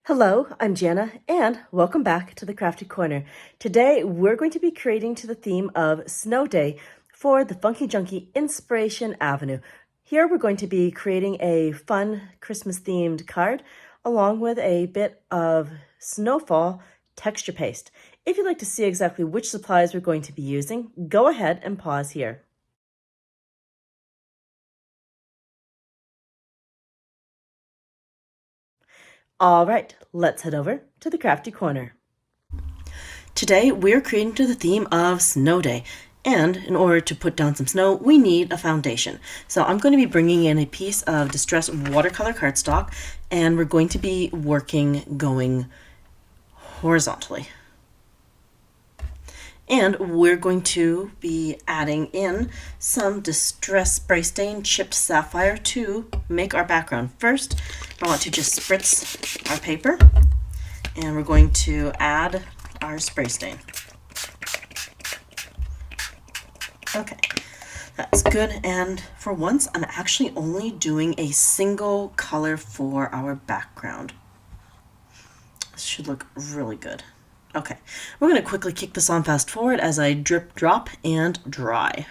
Hello, I'm Janna, and welcome back to the Crafty Corner. Today, we're going to be creating to the theme of Snow Day for the Funkie Junkie Inspiration Avenue. Here, we're going to be creating a fun Christmas-themed card, along with a bit of Snowfall texture paste. If you'd like to see exactly which supplies we're going to be using, go ahead and pause here. All right, let's head over to the Crafty Corner. Today, we're creating to the theme of Snow Day. And in order to put down some snow, we need a foundation. So I'm going to be bringing in a piece of distressed watercolor cardstock, and we're going to be going horizontally. And we're going to be adding in some distress spray stain chipped sapphire to make our background. First, I want to just spritz our paper, and we're going to add our spray stain. Okay, that's good. And for once, I'm actually only doing a single color for our background. This should look really good. Okay, we're going to quickly kick this on fast forward as I drip, drop, and dry.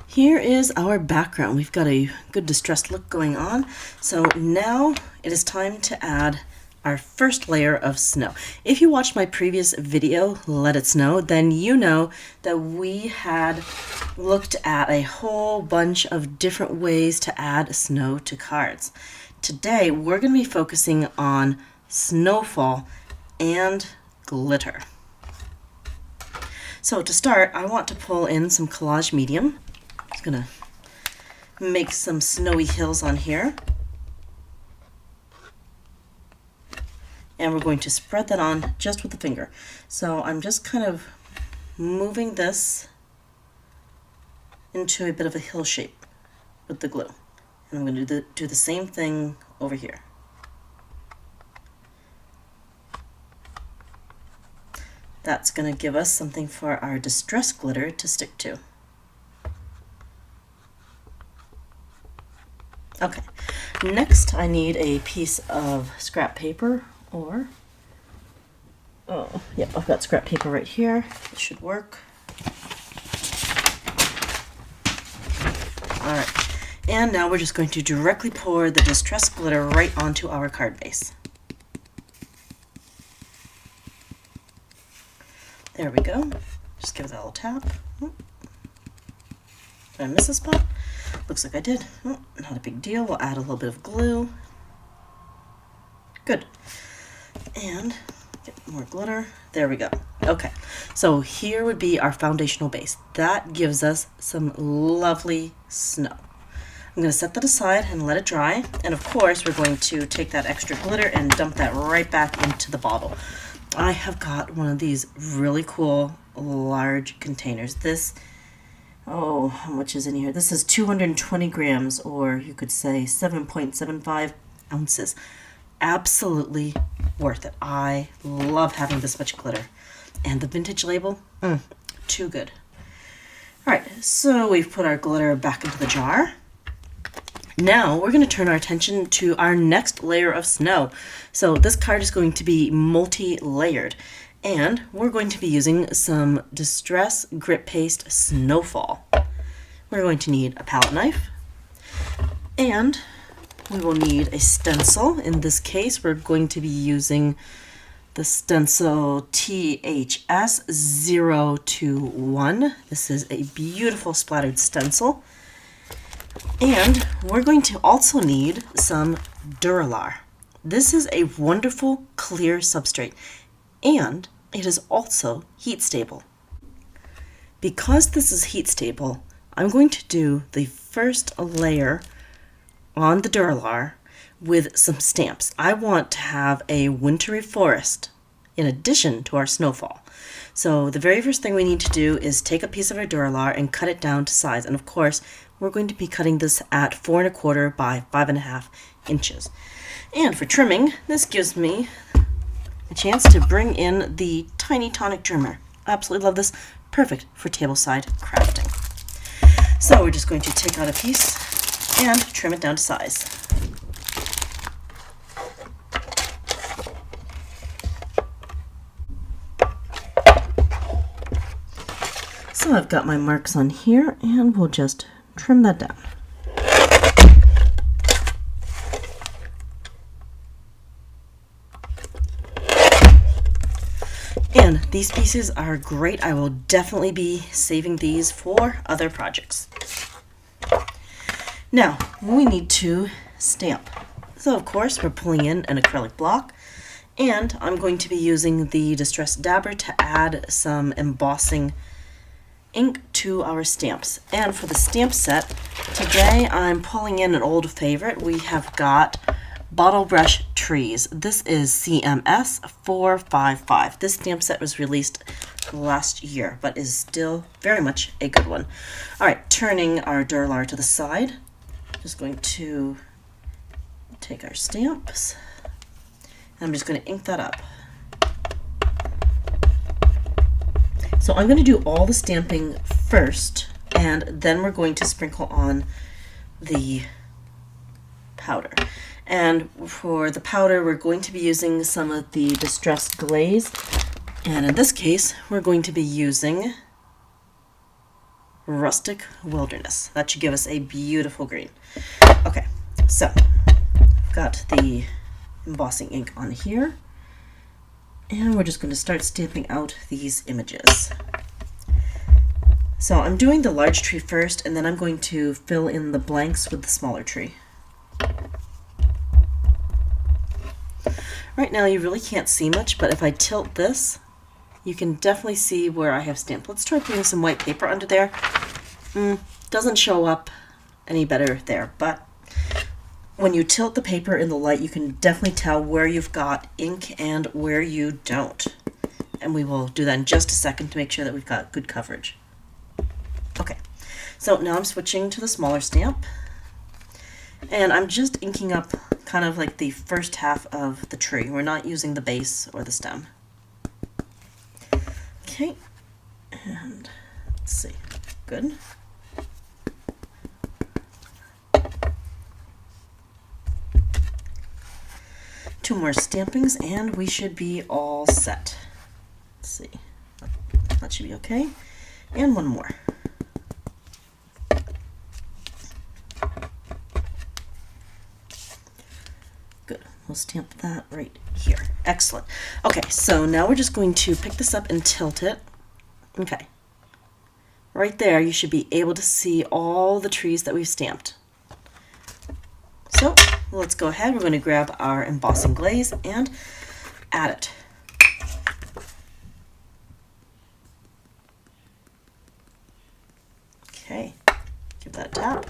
Here is our background. We've got a good distressed look going on. So now it is time to add our first layer of snow. If you watched my previous video, Let It Snow, then you know that we had looked at a whole bunch of different ways to add snow to cards. Today, we're going to be focusing on snowfall and glitter. So to start, I want to pull in some Collage medium. I'm just going to make some snowy hills on here. And we're going to spread that on just with the finger. So I'm just kind of moving this into a bit of a hill shape with the glue. And I'm going to do the same thing over here. That's going to give us something for our distress glitter to stick to. Okay, next I need a piece of scrap paper. Or, oh, yep, I've got scrap paper right here. It should work. All right, and now we're just going to directly pour the distressed glitter right onto our card base. There we go. Just give it a little tap. Did I miss a spot? Looks like I did. Oh, not a big deal. We'll add a little bit of glue. Good. And get more glitter. There we go. Okay, so here would be our foundational base. That gives us some lovely snow. I'm going to set that aside and let it dry. And of course, we're going to take that extra glitter and dump that right back into the bottle. I have got one of these really cool large containers. This, oh, how much is in here? This is 220 grams, or you could say 7.75 ounces. Absolutely worth it. I love having this much glitter. And the vintage label, too good. All right, so we've put our glitter back into the jar. Now we're going to turn our attention to our next layer of snow. So this card is going to be multi-layered, and we're going to be using some Distress Grip Paste Snowfall. We're going to need a palette knife, and we will need a stencil. In this case, we're going to be using the stencil THS 021. This is a beautiful splattered stencil. And we're going to also need some dura. This is a wonderful clear substrate, and it is also heat stable. Because this is heat stable, I'm going to do the first layer on the dura with some stamps. I want to have a wintry forest in addition to our snowfall. So the very first thing we need to do is take a piece of our dura and cut it down to size. And of course, we're going to be cutting this at 4 1/4 by 5 1/2 inches. And for trimming, this gives me chance to bring in the tiny tonic trimmer. Absolutely love this. Perfect for tableside crafting. So we're just going to take out a piece and trim it down to size. So I've got my marks on here, and we'll just trim that down. And these pieces are great. I will definitely be saving these for other projects. Now, we need to stamp. So of course, we're pulling in an acrylic block, and I'm going to be using the Distress Dabber to add some embossing ink to our stamps. And for the stamp set, today I'm pulling in an old favorite. We have got Bottle Brush Trees. This is CMS 455. This stamp set was released last year, but is still very much a good one. All right, turning our Dura to the side, just going to take our stamps, and I'm just going to ink that up. So I'm going to do all the stamping first, and then we're going to sprinkle on the powder. And for the powder, we're going to be using some of the Distressed Glaze, and in this case, we're going to be using Rustic Wilderness. That should give us a beautiful green. Okay, so I've got the embossing ink on here, and we're just going to start stamping out these images. So I'm doing the large tree first, and then I'm going to fill in the blanks with the smaller tree. Right now you really can't see much, but if I tilt this, you can definitely see where I have stamped. Let's try putting some white paper under there. Doesn't show up any better there, but when you tilt the paper in the light, you can definitely tell where you've got ink and where you don't. And we will do that in just a second to make sure that we've got good coverage. Okay, so now I'm switching to the smaller stamp, and I'm just inking up kind of like the first half of the tree. We're not using the base or the stem. Okay, and let's see, good. Two more stampings and we should be all set. Let's see, that should be okay. And one more. Good, we'll stamp that right here. Excellent. Okay, so now we're just going to pick this up and tilt it. Okay, right there you should be able to see all the trees that we've stamped. So let's go ahead, we're going to grab our embossing glaze and add it. Okay, give that a tap.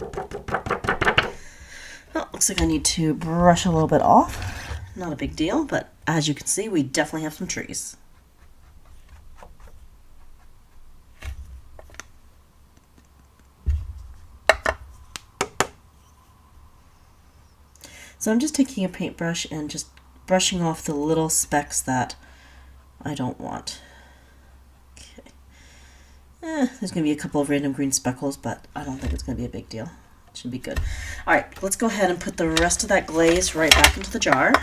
Well, looks like I need to brush a little bit off. Not a big deal, but as you can see, we definitely have some trees. So I'm just taking a paintbrush and just brushing off the little specks that I don't want. Okay. There's going to be a couple of random green speckles, but I don't think it's going to be a big deal. It should be good. All right, let's go ahead and put the rest of that glaze right back into the jar.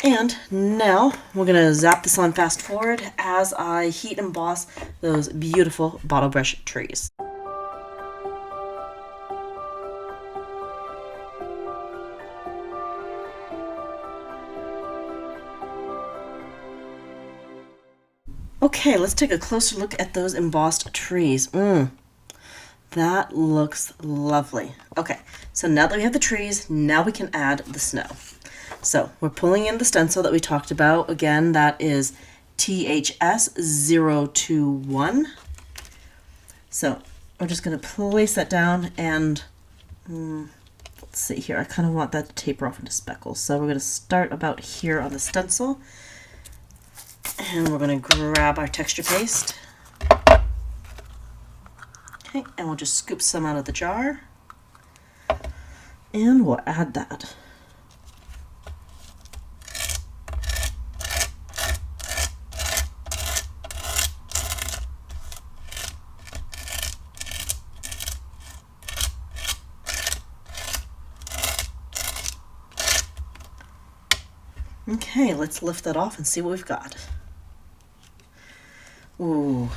And now we're going to zap this on fast forward as I heat emboss those beautiful bottle brush trees. Okay, let's take a closer look at those embossed trees. That looks lovely. Okay, so now that we have the trees, now we can add the snow. So we're pulling in the stencil that we talked about. Again, that is THS021. So we're just going to place that down and let's see here. I kind of want that to taper off into speckles. So we're going to start about here on the stencil. And we're going to grab our texture paste. Okay, and we'll just scoop some out of the jar. And we'll add that. Okay, let's lift that off and see what we've got. Ooh,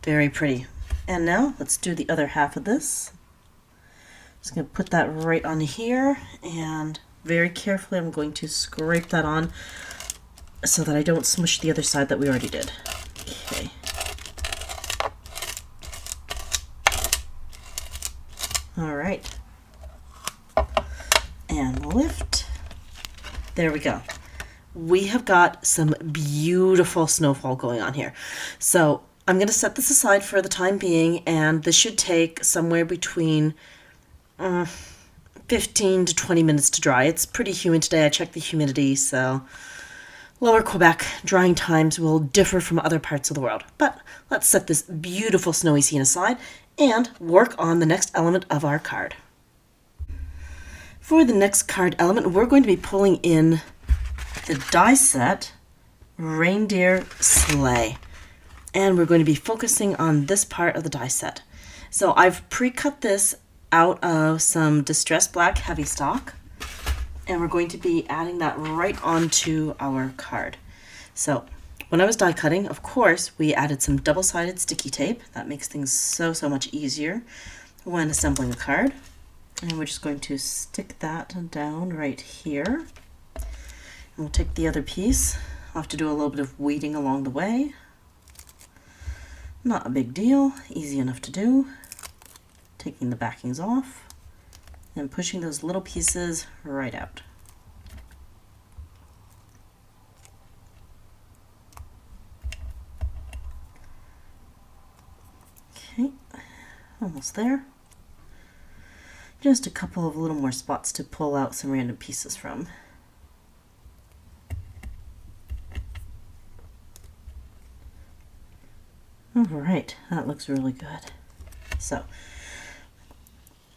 very pretty. And now let's do the other half of this. Just going to put that right on here, and very carefully I'm going to scrape that on so that I don't smush the other side that we already did. Okay. All right. And lift. There we go. We have got some beautiful snowfall going on here. So I'm going to set this aside for the time being, and this should take somewhere between 15 to 20 minutes to dry. It's pretty humid today. I checked the humidity, so lower Quebec drying times will differ from other parts of the world. But let's set this beautiful snowy scene aside and work on the next element of our card. For the next card element, we're going to be pulling in the die set Reindeer Sleigh, and we're going to be focusing on this part of the die set. So I've pre-cut this out of some distressed black heavy stock, and we're going to be adding that right onto our card. So when I was die cutting, of course, we added some double-sided sticky tape. That makes things so much easier when assembling a card. And we're just going to stick that down right here. We'll take the other piece. I'll have to do a little bit of weeding along the way. Not a big deal, easy enough to do. Taking the backings off and pushing those little pieces right out. Okay, almost there. Just a couple of little more spots to pull out some random pieces from. All right, that looks really good. So,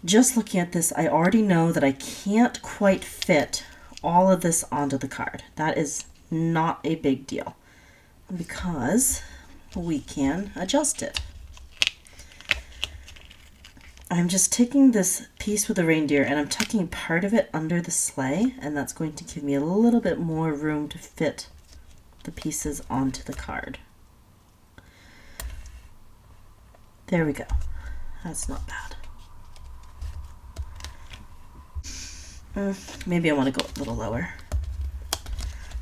just looking at this, I already know that I can't quite fit all of this onto the card. That is not a big deal because we can adjust it. I'm just taking this piece with the reindeer and I'm tucking part of it under the sleigh, and that's going to give me a little bit more room to fit the pieces onto the card. There we go. That's not bad. Maybe I want to go a little lower.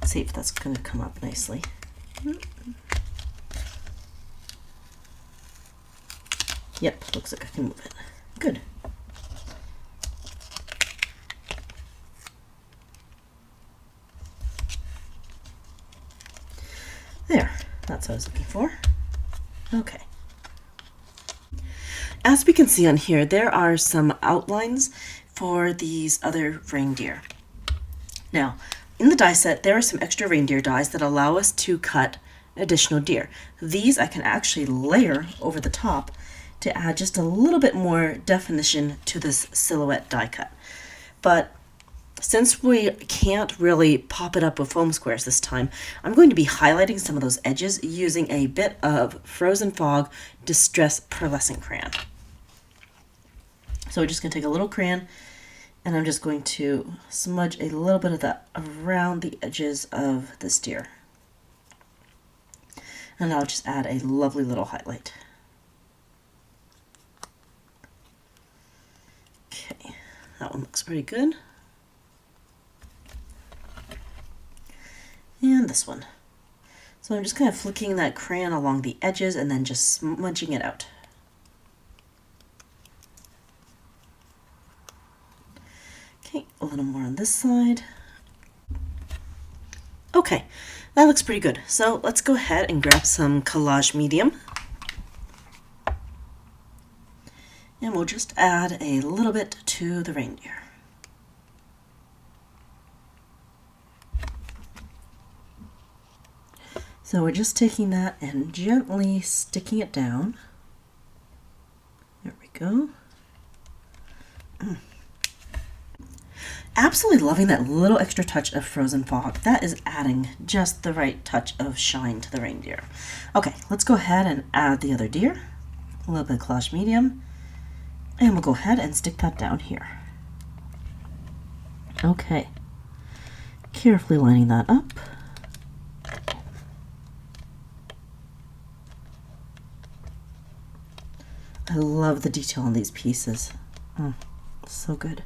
See if that's going to come up nicely. Yep, looks like I can move it. Good. There, that's what I was looking for. Okay. As we can see on here, there are some outlines for these other reindeer. Now, in the die set, there are some extra reindeer dies that allow us to cut additional deer. These I can actually layer over the top to add just a little bit more definition to this silhouette die cut. But since we can't really pop it up with foam squares this time, I'm going to be highlighting some of those edges using a bit of Frozen Fog Distress Pearlescent Crayon. So we're just going to take a little crayon and I'm just going to smudge a little bit of that around the edges of this deer. And I'll just add a lovely little highlight. Okay, that one looks pretty good. And this one. So I'm just kind of flicking that crayon along the edges and then just smudging it out. Okay, a little more on this side. Okay, that looks pretty good. So let's go ahead and grab some Collage medium. And we'll just add a little bit to the reindeer. So we're just taking that and gently sticking it down. There we go. Absolutely loving that little extra touch of frozen fog. That is adding just the right touch of shine to the reindeer. Okay, let's go ahead and add the other deer. A little bit of collage medium. And we'll go ahead and stick that down here. Okay. Carefully lining that up. I love the detail on these pieces. So good.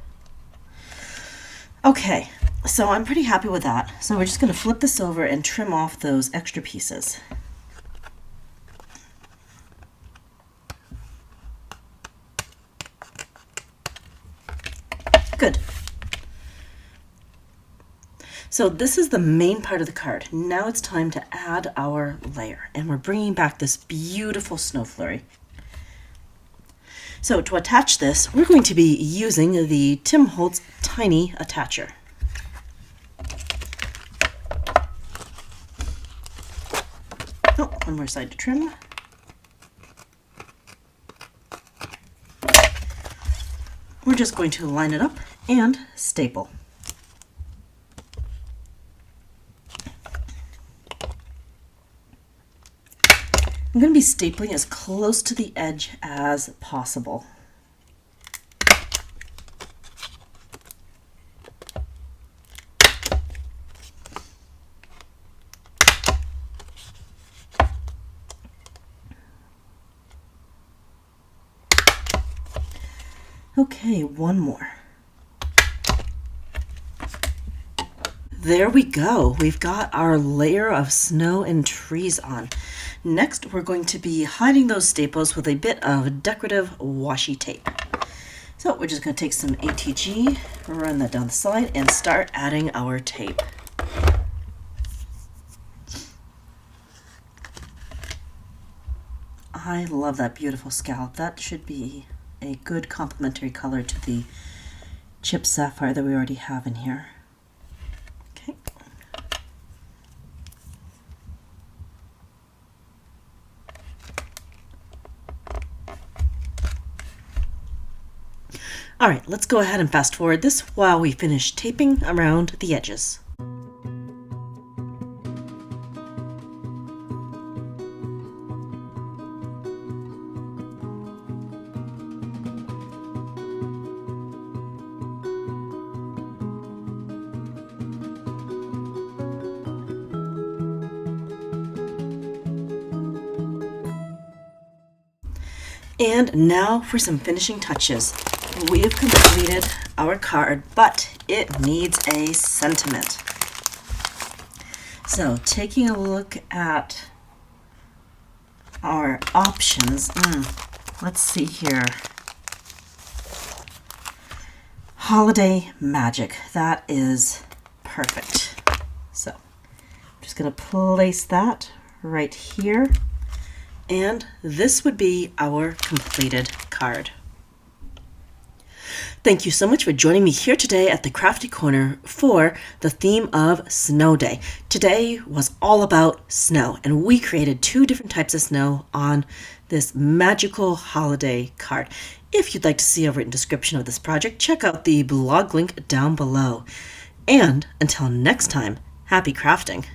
Okay, so I'm pretty happy with that. So we're just going to flip this over and trim off those extra pieces. Good. So this is the main part of the card. Now it's time to add our layer, and we're bringing back this beautiful snow flurry. So to attach this, we're going to be using the Tim Holtz Tiny Attacher. Oh, one more side to trim. We're just going to line it up and staple. I'm going to be stapling as close to the edge as possible. Okay, one more. There we go. We've got our layer of snow and trees on. Next, we're going to be hiding those staples with a bit of decorative washi tape. So we're just going to take some ATG, run that down the side, and start adding our tape. I love that beautiful scallop. That should be a good complementary color to the chip sapphire that we already have in here. Okay. All right, let's go ahead and fast forward this while we finish taping around the edges. And now for some finishing touches. We have completed our card, but it needs a sentiment. So taking a look at our options, let's see here. Holiday Magic, that is perfect. So I'm just going to place that right here. And this would be our completed card. Thank you so much for joining me here today at the Crafty Corner for the theme of Snow Day. Today was all about snow, and we created 2 different types of snow on this magical holiday card. If you'd like to see a written description of this project, check out the blog link down below. And until next time, happy crafting!